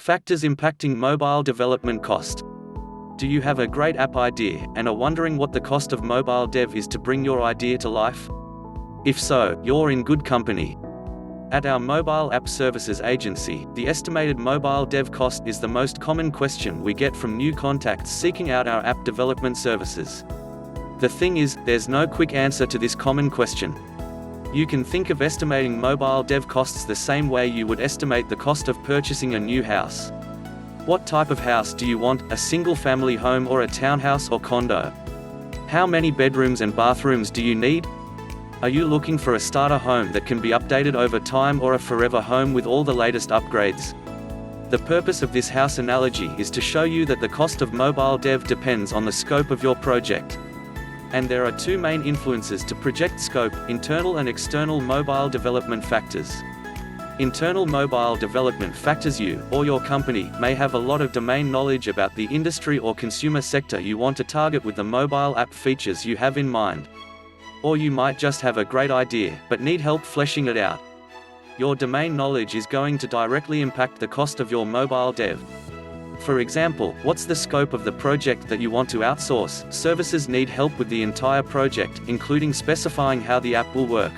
Factors impacting mobile development cost. Do you have a great app idea, and are wondering what the cost of mobile dev is to bring your idea to life? If so, you're in good company. At our mobile app services agency, the estimated mobile dev cost is the most common question we get from new contacts seeking out our app development services. The thing is, there's no quick answer to this common question. You can think of estimating mobile dev costs the same way you would estimate the cost of purchasing a new house. What type of house do you want, a single-family home or a townhouse or condo? How many bedrooms and bathrooms do you need? Are you looking for a starter home that can be updated over time or a forever home with all the latest upgrades? The purpose of this house analogy is to show you that the cost of mobile dev depends on the scope of your project. And there are two main influences to project scope: internal and external mobile development factors. Internal mobile development factors: you, or your company, may have a lot of domain knowledge about the industry or consumer sector you want to target with the mobile app features you have in mind. Or you might just have a great idea, but need help fleshing it out. Your domain knowledge is going to directly impact the cost of your mobile dev. For example, what's the scope of the project that you want to outsource? Services need help with the entire project, including specifying how the app will work.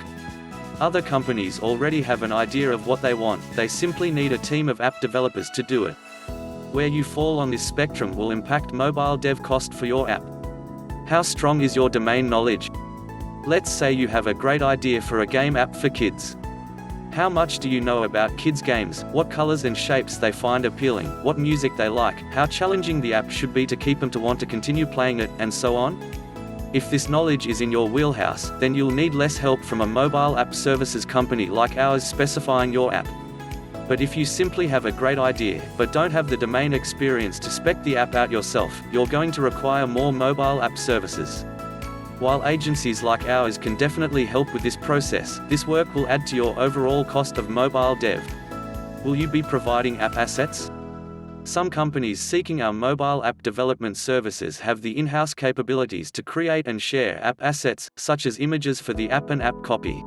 Other companies already have an idea of what they want, they simply need a team of app developers to do it. Where you fall on this spectrum will impact mobile dev cost for your app. How strong is your domain knowledge? Let's say you have a great idea for a game app for kids. How much do you know about kids' games, what colors and shapes they find appealing, what music they like, how challenging the app should be to keep them to want to continue playing it, and so on? If this knowledge is in your wheelhouse, then you'll need less help from a mobile app services company like ours specifying your app. But if you simply have a great idea, but don't have the domain experience to spec the app out yourself, you're going to require more mobile app services. While agencies like ours can definitely help with this process, this work will add to your overall cost of mobile dev. Will you be providing app assets? Some companies seeking our mobile app development services have the in-house capabilities to create and share app assets, such as images for the app and app copy.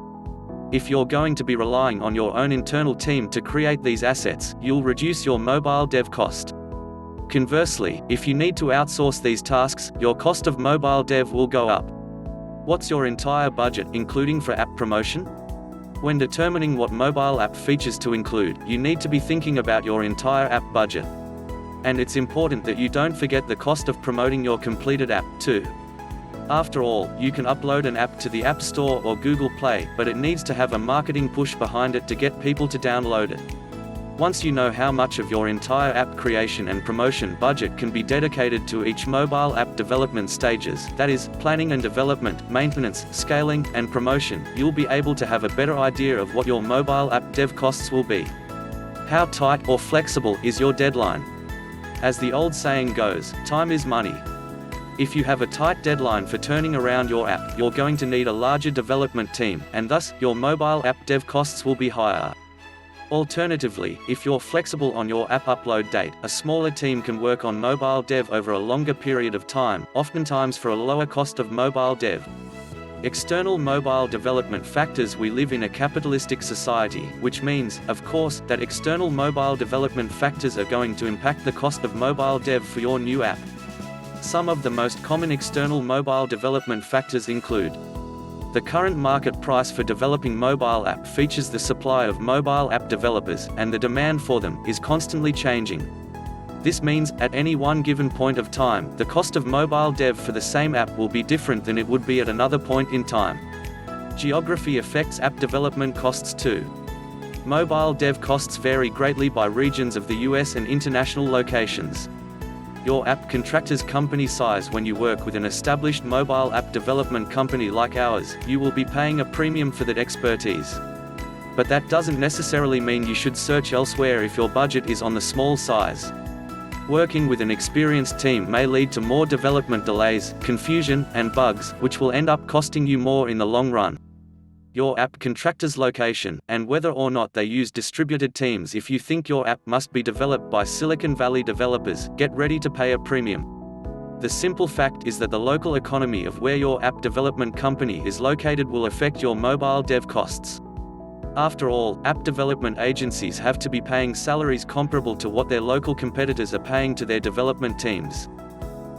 If you're going to be relying on your own internal team to create these assets, you'll reduce your mobile dev cost. Conversely, if you need to outsource these tasks, your cost of mobile dev will go up. What's your entire budget, including for app promotion? When determining what mobile app features to include, you need to be thinking about your entire app budget. And it's important that you don't forget the cost of promoting your completed app, too. After all, you can upload an app to the App Store or Google Play, but it needs to have a marketing push behind it to get people to download it. Once you know how much of your entire app creation and promotion budget can be dedicated to each mobile app development stages, that is, planning and development, maintenance, scaling, and promotion, you'll be able to have a better idea of what your mobile app dev costs will be. How tight or flexible is your deadline? As the old saying goes, time is money. If you have a tight deadline for turning around your app, you're going to need a larger development team, and thus, your mobile app dev costs will be higher. Alternatively, if you're flexible on your app upload date, a smaller team can work on mobile dev over a longer period of time, oftentimes for a lower cost of mobile dev. External mobile development factors. We live in a capitalistic society, which means, of course, that external mobile development factors are going to impact the cost of mobile dev for your new app. Some of the most common external mobile development factors include: the current market price for developing mobile app features. The supply of mobile app developers, and the demand for them, is constantly changing. This means, at any one given point of time, the cost of mobile dev for the same app will be different than it would be at another point in time. Geography affects app development costs too. Mobile dev costs vary greatly by regions of the US and international locations. Your app contractor's company size. When you work with an established mobile app development company like ours, you will be paying a premium for that expertise. But that doesn't necessarily mean you should search elsewhere if your budget is on the small size. Working with an experienced team may lead to more development delays, confusion, and bugs, which will end up costing you more in the long run. Your app contractor's location, and whether or not they use distributed teams. If you think your app must be developed by Silicon Valley developers, get ready to pay a premium. The simple fact is that the local economy of where your app development company is located will affect your mobile dev costs. After all, app development agencies have to be paying salaries comparable to what their local competitors are paying to their development teams.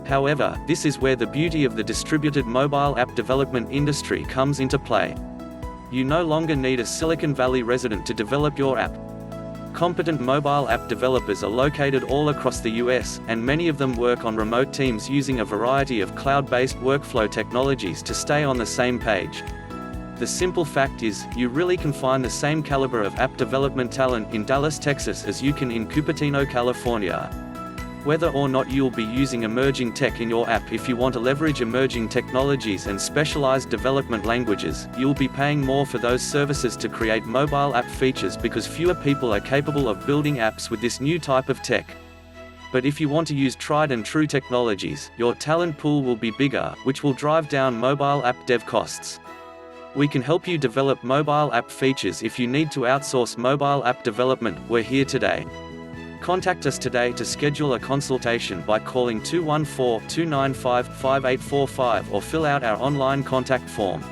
However, this is where the beauty of the distributed mobile app development industry comes into play. You no longer need a Silicon Valley resident to develop your app. Competent mobile app developers are located all across the US, and many of them work on remote teams using a variety of cloud-based workflow technologies to stay on the same page. The simple fact is, you really can find the same caliber of app development talent in Dallas, Texas as you can in Cupertino, California. Whether or not you'll be using emerging tech in your app, if you want to leverage emerging technologies and specialized development languages, you'll be paying more for those services to create mobile app features because fewer people are capable of building apps with this new type of tech. But if you want to use tried and true technologies, your talent pool will be bigger, which will drive down mobile app dev costs. We can help you develop mobile app features. If you need to outsource mobile app development, we're here today. Contact us today to schedule a consultation by calling 214-295-5845 or fill out our online contact form.